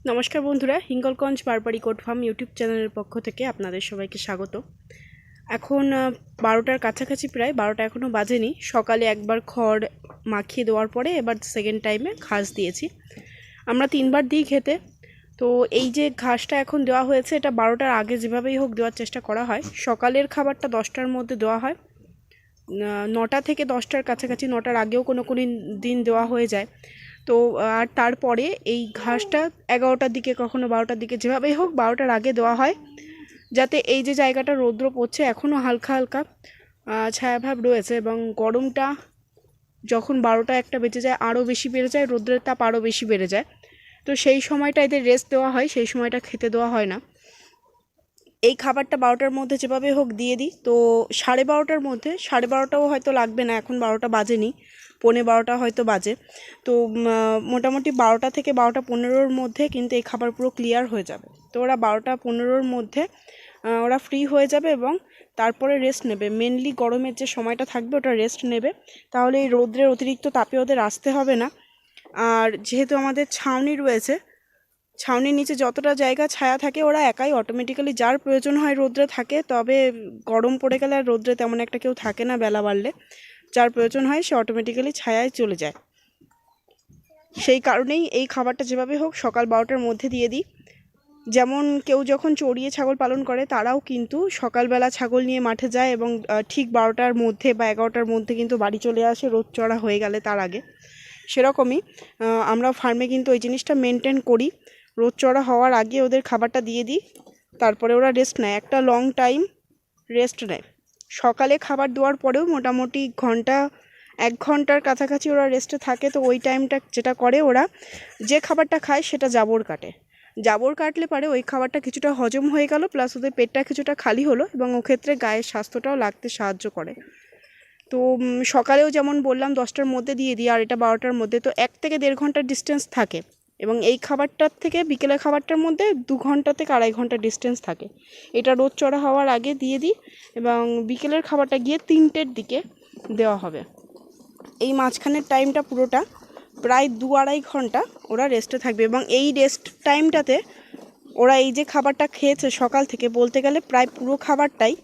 নমস্কার বন্ধুরা, হিঙ্গলগঞ্জ বারবারি coat farm YouTube চ্যানেলের পক্ষ থেকে আপনাদের সবাইকে স্বাগত। এখন 12টার কাছাকাছি, প্রায় 12টা এখনও বাজেনি। সকালে একবার খড় মাখিয়ে দেওয়ার পরে এবার সেকেন্ড টাইমে ঘাস দিয়েছি। আমরা 3বার দিই খেতে। তো এই যে ঘাসটা এখন দেওয়া হয়েছে, এটা 12টার আগে যেভাবেই হোক দেওয়ার চেষ্টা করা হয়। সকালের খাবারটা 10টার মধ্যে দেওয়া হয়, 9টা থেকে 10টার কাছাকাছি, 9টার আগেও কোনো কোনো দিন দেওয়া হয়ে যায়। তো আর তারপরে এই ঘাসটা 11টার দিকে, কখনো 12টার দিকে, যেভাবেই হোক 12টার আগে দেওয়া হয়, যাতে এই যে জায়গাটা রৌদ্র পড়ছে, এখনও হালকা হালকা ছায়াভাব রয়েছে, এবং গরমটা যখন 12টা 1টা বেজে যায় আরও বেশি বেড়ে যায়, রৌদ্রের তাপ আরও বেশি বেড়ে যায়। তো সেই সময়টা এদের রেস্ট দেওয়া হয়, সেই সময়টা খেতে দেওয়া হয় না। এই খাবারটা 12টার মধ্যে যেভাবে হোক দিয়ে দিই। তো 12:30টার মধ্যে, 12:30টাও হয়তো লাগবে না, এখন 12টা বাজেনি, 12:45 হয়তো বাজে। তো মোটামুটি 12টা থেকে 12:15-র মধ্যে কিন্তু এই খাবার পুরো ক্লিয়ার হয়ে যাবে। তো ওরা 12:15-র মধ্যে ওরা ফ্রি হয়ে যাবে এবং তারপরে রেস্ট নেবে। মেনলি গরমের যে সময়টা থাকবে ওটা রেস্ট নেবে, তাহলে এই রৌদ্রের অতিরিক্ত তাপে ওদের আসতে হবে না। আর যেহেতু আমাদের ছাউনি রয়েছে, ছাউনির নিচে যতটা জায়গা ছায়া থাকে, ওরা একাই অটোমেটিক্যালি, যার প্রয়োজন হয় রোদ্রে থাকে, তবে গরম পড়ে গেলে আর রোদ্রে তেমন একটা কেউ থাকে না বেলা বাড়লে। যার প্রয়োজন হয় সে অটোমেটিক্যালি ছায়ায় চলে যায়। সেই কারণেই এই খাবারটা যেভাবে হোক সকাল 12টার মধ্যে দিয়ে দিই। যেমন কেউ যখন চড়িয়ে ছাগল পালন করে, তারাও কিন্তু সকালবেলা ছাগল নিয়ে মাঠে যায় এবং ঠিক 12টার মধ্যে বা 11টার মধ্যে কিন্তু বাড়ি চলে আসে, রোদ চড়া হয়ে গেলে তার আগে। সেরকমই আমরা ফার্মে কিন্তু ওই জিনিসটা মেনটেন করি। রোদ চড়া হওয়ার আগে ওদের খাবারটা দিয়ে দিই, তারপরে ওরা রেস্ট নেয়, একটা লং টাইম রেস্ট নেয়। সকালে খাবার দেওয়ার পরেও মোটামুটি 1 ঘন্টার কাছাকাছি ওরা রেস্টে থাকে। তো ওই টাইমটা যেটা করে, ওরা যে খাবারটা খায় সেটা জাবর কাটে। জাবর কাটলে পারে ওই খাবারটা কিছুটা হজম হয়ে গেল, প্লাস ওদের পেটটা কিছুটা খালি হলো, এবং ওক্ষেত্রে গায়ের স্বাস্থ্যটাও লাগতে সাহায্য করে। তো সকালেও যেমন বললাম 10টার মধ্যে দিয়ে দিই, আর এটা 12টার মধ্যে। তো 1 থেকে 1.5 ঘন্টার ডিস্টেন্স থাকে, এবং এই খাবারটার থেকে বিকেলের খাবারটার মধ্যে 2 ঘন্টা থেকে 2.5 ঘন্টা ডিস্টেন্স থাকে। এটা রোদ চড়া হওয়ার আগে দিয়ে দিই, এবং বিকেলের খাবারটা গিয়ে 3টের দিকে দেওয়া হবে। এই মাঝখানের টাইমটা পুরোটা প্রায় 2-2.5 ঘন্টা ওরা রেস্টে থাকবে, এবং এই রেস্ট টাইমটাতে ওরা এই যে খাবারটা খেয়েছে সকাল থেকে, বলতে গেলে প্রায় পুরো খাবারটাই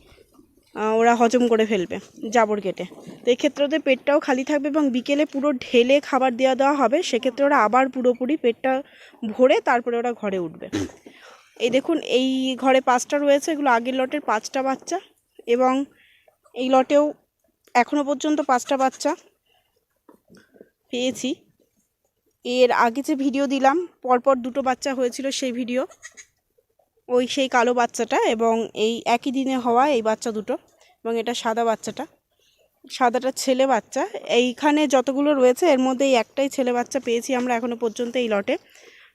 ওরা হজম করে ফেলবে জাবর কেটে। তো এক্ষেত্রে ওদের পেটটাও খালি থাকবে, এবং বিকেলে পুরো ঢেলে খাবার দেওয়া হবে। সেক্ষেত্রে ওরা আবার পুরোপুরি পেটটা ভরে তারপরে ওরা ঘরে উঠবে। এই দেখুন, এই ঘরে 5টা রয়েছে, এগুলো আগের লটের 5টা বাচ্চা, এবং এই লটেও এখনও পর্যন্ত 5টা বাচ্চা পেয়েছি। এর আগে যে ভিডিও দিলাম, পরপর 2টো বাচ্চা হয়েছিল, সেই ভিডিও, সেই কালো বাচ্চাটা, এবং এই একই দিনে হওয়া এই বাচ্চা দুটো, এবং এটা সাদা বাচ্চাটা, সাদাটা ছেলে বাচ্চা। এইখানে যতগুলো রয়েছে এর মধ্যে এই একটাই ছেলে বাচ্চা পেয়েছি আমরা এখনও পর্যন্ত এই লটে।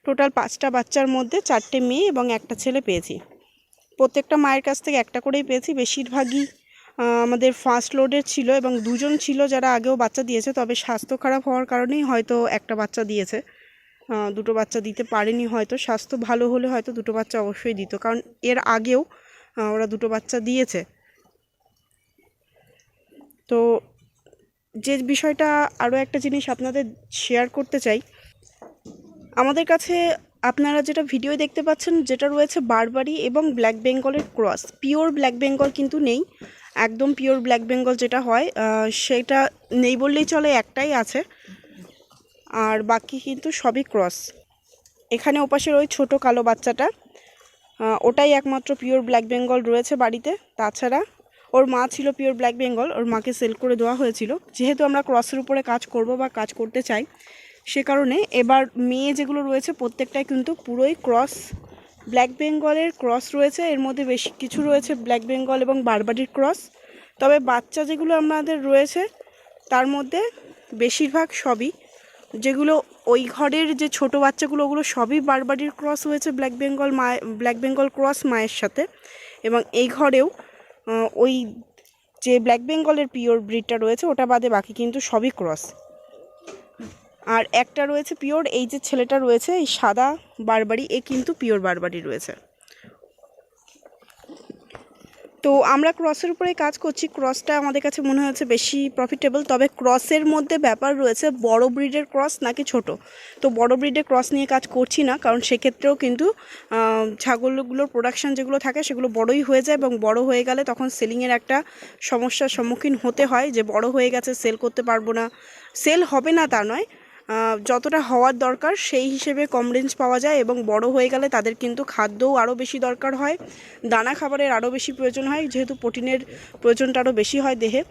টোটাল 5টা বাচ্চার মধ্যে 4টে মেয়ে এবং একটা ছেলে পেয়েছি। প্রত্যেকটা মায়ের কাছ থেকে একটা করেই পেয়েছি। বেশিরভাগই আমাদের ফার্স্ট লোডের ছিল, এবং 2জন ছিল যারা আগেও বাচ্চা দিয়েছে, তবে স্বাস্থ্য খারাপ হওয়ার কারণেই হয়তো একটা বাচ্চা দিয়েছে, 2টো বাচ্চা দিতে পারেনি। হয়তো স্বাস্থ্য ভালো হলে হয়তো 2টো বাচ্চা অবশ্যই দিত, কারণ এর আগেও ওরা 2টো বাচ্চা দিয়েছে। তো যে বিষয়টা, আরও একটা জিনিস আপনাদের শেয়ার করতে চাই, আমাদের কাছে আপনারা যেটা ভিডিও দেখতে পাচ্ছেন, যেটা রয়েছে বারবারি এবং ব্ল্যাক বেঙ্গলের ক্রস। পিওর ব্ল্যাক বেঙ্গল কিন্তু নেই, একদম পিওর ব্ল্যাক বেঙ্গল যেটা হয় সেটা নেই বললেই চলে, একটাই আছে, আর বাকি কিন্তু সবই ক্রস। এখানে ওপাশের ওই ছোটো কালো বাচ্চাটা, ওটাই একমাত্র পিওর ব্ল্যাক বেঙ্গল রয়েছে বাড়িতে। তাছাড়া ওর মা ছিল পিওর ব্ল্যাক বেঙ্গল, ওর মাকে সেল করে দেওয়া হয়েছিল। যেহেতু আমরা ক্রসের উপরে কাজ করব বা কাজ করতে চাই, সে কারণে এবার মেয়ে যেগুলো রয়েছে প্রত্যেকটাই কিন্তু পুরোই ক্রস, ব্ল্যাক বেঙ্গলের ক্রস রয়েছে। এর মধ্যে বেশি কিছু রয়েছে ব্ল্যাক বেঙ্গল এবং বারবারির ক্রস, তবে বাচ্চা যেগুলো আমাদের রয়েছে তার মধ্যে বেশিরভাগ সবই, যেগুলো ওই ঘরের যে ছোট বাচ্চাগুলো, ওগুলো সবই বারবারির ক্রস হয়েছে ব্ল্যাক বেঙ্গল ক্রস মায়ের সাথে। এবং এই ঘরেও ওই যে ব্ল্যাক বেঙ্গলের পিওর ব্রিডটা রয়েছে ওটা বাদে বাকি কিন্তু সবই ক্রস। আর একটা রয়েছে পিওর, এই যে ছেলেটা রয়েছে এই সাদা বারবারি, এ কিন্তু পিওর বারবারি রয়েছে। তো আমরা ক্রসের উপরে কাজ করছি, ক্রসটা আমাদের কাছে মনে হচ্ছে বেশি প্রফিটেবল। তবে ক্রসের মধ্যে ব্যাপার রয়েছে বড় ব্রিডের ক্রস নাকি ছোট। তো বড় ব্রিডের ক্রস নিয়ে কাজ করছি না, কারণ সেক্ষেত্রেও কিন্তু ছাগলগুলোর প্রোডাকশান যেগুলো থাকে সেগুলো বড়ই হয়ে যায়, এবং বড় হয়ে গেলে তখন সেলিংয়ের একটা সমস্যার সম্মুখীন হতে হয়, যে বড় হয়ে গেছে সেল করতে পারবো না। সেল হবে না তা নয়, যতটা হওয়ার দরকার সেই হিসেবে কম রেঞ্জ পাওয়া যায়, এবং বড় হয়ে গেলে তাদের কিন্তু খাদ্যও আরও বেশি দরকার হয়, দানা খাবারের আরও বেশি প্রয়োজন হয়, যেহেতু প্রোটিনের প্রয়োজনটা আরও বেশি হয় দেহে।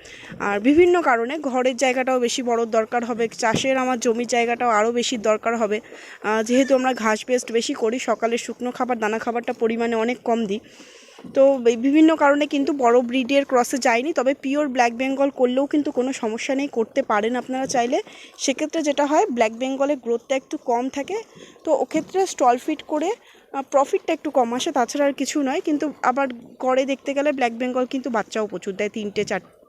আর বিভিন্ন কারণে ঘরের জায়গাটাও বেশি বড় দরকার হবে, চাষের আমার জমির জায়গাটাও আরও বেশি দরকার হবে, যেহেতু আমরা ঘাস পেস্ট বেশি করি, সকালে শুকনো খাবার দানা খাবারটা পরিমাণে অনেক কম দিই। তো বিভিন্ন কারণে কিন্তু বড় ব্রিডের ক্রসে যায়নি। তবে পিওর ব্ল্যাক বেঙ্গল করলেও কিন্তু কোনো সমস্যা নেই, করতে পারেন আপনারা চাইলে। সেক্ষেত্রে যেটা হয়, ব্ল্যাক বেঙ্গলের গ্রোথটা একটু কম থাকে, তো ওক্ষেত্রে স্টল ফিট করে প্রফিটটা একটু কম আসে, তাছাড়া আর কিছু নয়। কিন্তু আবার গড়ে দেখতে গেলে ব্ল্যাক বেঙ্গল কিন্তু বাচ্চাও প্রচুর দেয়,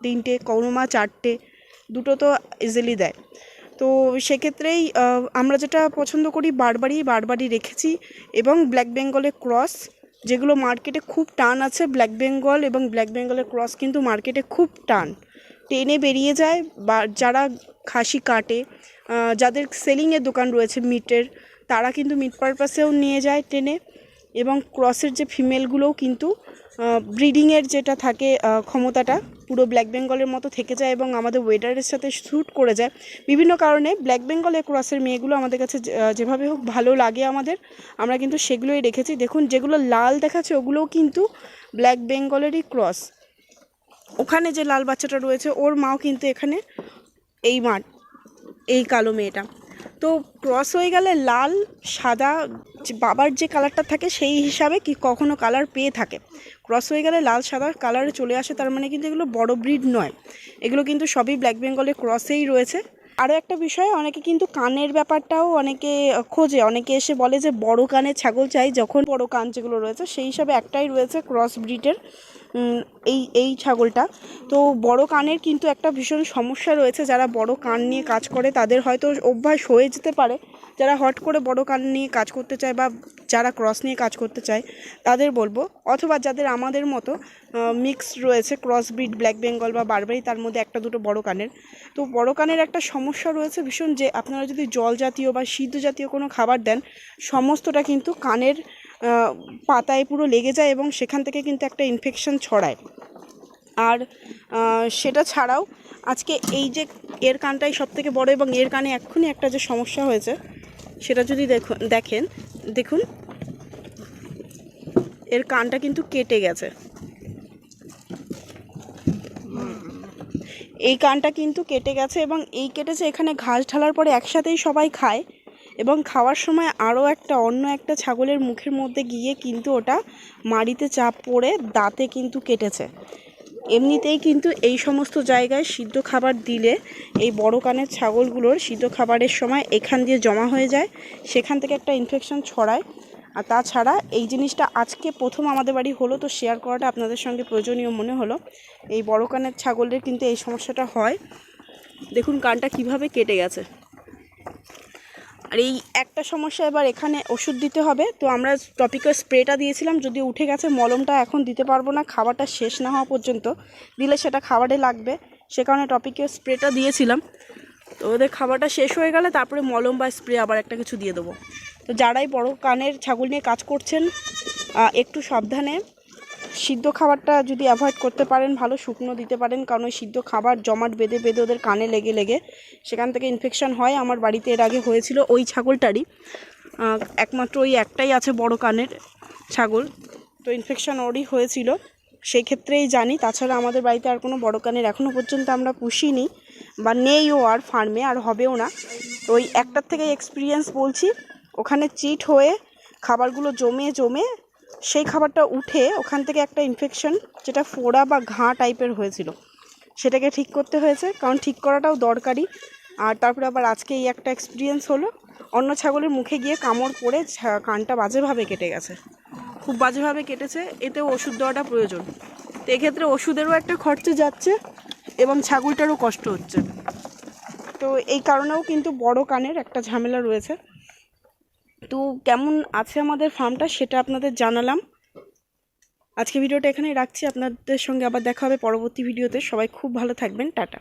তিনটে কোনো মা চারটে, দুটো তো ইজিলি দেয়। তো সেক্ষেত্রেই আমরা যেটা পছন্দ করি বারবারি রেখেছি, এবং ব্ল্যাক বেঙ্গলের ক্রস, যেগুলো মার্কেটে খুব টান আছে। ব্ল্যাক বেঙ্গল এবং ব্ল্যাক বেঙ্গলের ক্রস কিন্তু মার্কেটে খুব টেনে বেরিয়ে যায়, বা যারা খাসি কাটে, যাদের সেলিংয়ের দোকান রয়েছে মিটের, তারা কিন্তু মিট পারপাসেও নিয়ে যায় টেনে। এবং ক্রসের যে ফিমেলগুলোও কিন্তু ব্রিডিংয়ের যেটা থাকে ক্ষমতাটা পুরো ব্ল্যাক বেঙ্গলের মতো থেকে যায়, এবং আমাদের ওয়েদারের সাথে শ্যুট করে যায়। বিভিন্ন কারণে ব্ল্যাক বেঙ্গলের ক্রসের মেয়েগুলো আমাদের কাছে যেভাবে হোক ভালো লাগে আমরা কিন্তু সেগুলোই রেখেছি। দেখুন, যেগুলো লাল দেখাচ্ছে ওগুলোও কিন্তু ব্ল্যাক বেঙ্গলেরই ক্রস। ওখানে যে লাল বাচ্চাটা রয়েছে ওর মাও কিন্তু এখানে এই কালো মেয়েটা। তো ক্রস হয়ে গেলে লাল সাদা বাবার যে কালারটা থাকে সেই হিসাবে কি কখনো কালার পেয়ে থাকে, ক্রস হয়ে গেলে লাল সাদা কালারে চলে আসে, তার মানে কিন্তু এগুলো বড় ব্রিড নয়, এগুলো কিন্তু সবই ব্ল্যাক বেঙ্গলের ক্রসেই রয়েছে। আরও একটা বিষয়, অনেকে কিন্তু কানের ব্যাপারটাও অনেকে খোঁজে, অনেকে এসে বলে যে বড় কানের ছাগল চাই। যখন বড় কান যেগুলো রয়েছে সেই হিসাবে একটাই রয়েছে ক্রস ব্রিডের এই ছাগলটা। তো বড় কানের কিন্তু একটা ভীষণ সমস্যা রয়েছে, যারা বড় কান নিয়ে কাজ করে তাদের হয়তো অভ্যাস হয়ে যেতে পারে, যারা হট করে বড় কান নিয়ে কাজ করতে চায় বা যারা ক্রস নিয়ে কাজ করতে চায় তাদের বলবো, অথবা যাদের আমাদের মতো মিক্সড রয়েছে ক্রস ব্রিড ব্ল্যাক বেঙ্গল বা বারবারি, তার মধ্যে একটা দুটো বড় কানের। তো বড় কানের একটা সমস্যা রয়েছে ভীষণ, যে আপনারা যদি জল জাতীয় বা সিদ্ধ জাতীয় কোনো খাবার দেন, সমস্তটা কিন্তু কানের পাতায় পুরো লেগে যায়, এবং সেখান থেকে কিন্তু একটা ইনফেকশন ছড়ায়। আর সেটা ছাড়াও আজকে এই যে এর কানটাই সবথেকে বড়, এবং এর কানে এক্ষুনি একটা যে সমস্যা হয়েছে সেটা যদি দেখুন এর কানটা কিন্তু কেটে গেছে, এই কানটা কিন্তু কেটে গেছে, এবং এই কেটেছে এখানে ঘাস ঢালার পরে একসাথেই সবাই খায়, এবং খাওয়ার সময় আরও অন্য একটা ছাগলের মুখের মধ্যে গিয়ে কিন্তু ওটা মাড়িতে চাপ পড়ে দাঁতে কিন্তু কেটেছে। এমনিতেই কিন্তু এই সমস্ত জায়গায় সিদ্ধ খাবার দিলে এই বড় কানের ছাগলগুলোর সিদ্ধ খাবারের সময় এখান দিয়ে জমা হয়ে যায়, সেখান থেকে একটা ইনফেকশন ছড়ায়। আর তাছাড়া এই জিনিসটা আজকে প্রথম আমাদের বাড়ি হলো, তো শেয়ার করাটা আপনাদের সঙ্গে প্রয়োজনীয় মনে হলো। এই বড় কানের ছাগলের কিন্তু এই সমস্যাটা হয়, দেখুন কানটা কিভাবে কেটে গেছে। আর এই একটা সমস্যা, এবার এখানে ওষুধ দিতে হবে। তো আমরা টপিক্যাল স্প্রেটা দিয়েছিলাম, যদি উঠে গেছে, মলমটা এখন দিতে পারবো না, খাবারটা শেষ না হওয়া পর্যন্ত দিলে সেটা খাবারে লাগবে, সে কারণে টপিক্যাল স্প্রেটা দিয়েছিলাম। তো ওদের খাবারটা শেষ হয়ে গেলে তারপরে মলম বা স্প্রে আবার একটা কিছু দিয়ে দেবো। তো যারাই বড় কানের ছাগল নিয়ে কাজ করছেন একটু সাবধানে, সিদ্ধ খাবারটা যদি অ্যাভয়েড করতে পারেন ভালো, শুকনো দিতে পারেন, কারণ ওই সিদ্ধ খাবার জমাট বেঁধে ওদের কানে লেগে সেখান থেকে ইনফেকশন হয়। আমার বাড়িতে এর আগে হয়েছিল ওই ছাগলটারই, একমাত্র ওই একটাই আছে বড় কানের ছাগল, তো ইনফেকশন ওরই হয়েছিল, সেই ক্ষেত্রেই জানি। তাছাড়া আমাদের বাড়িতে আর কোনো বড় কানের এখনও পর্যন্ত আমরা পুষিনি, বা নেইও আর ফার্মে, আর হবেও না। তো ওই একটার থেকে এক্সপিরিয়েন্স বলছি, ওখানে চিট হয়ে খাবারগুলো জমে সেই খাবারটা উঠে ওখান থেকে একটা ইনফেকশন, যেটা ফোড়া বা ঘা টাইপের হয়েছিল, সেটাকে ঠিক করতে হয়েছে, কারণ ঠিক করাটাও দরকারি। আর তারপরে আবার আজকে এই একটা এক্সপিরিয়েন্স হলো, অন্য ছাগলের মুখে গিয়ে কামড় পড়ে কানটা বাজেভাবে কেটে গেছে, খুব বাজেভাবে কেটেছে, এতেও ওষুধ দেওয়াটা প্রয়োজন। তো এক্ষেত্রে ওষুধেরও একটা খরচা যাচ্ছে, এবং ছাগলটারও কষ্ট হচ্ছে। তো এই কারণেও কিন্তু বড় কানের একটা ঝামেলা রয়েছে। তো কেমন আছে আমাদের ফার্মটা সেটা আপনাদের জানালাম। আজকে ভিডিওটা এখানেই রাখছি। আপনাদের সঙ্গে আবার দেখা হবে পরবর্তী ভিডিওতে। সবাই খুব ভালো থাকবেন। টাটা।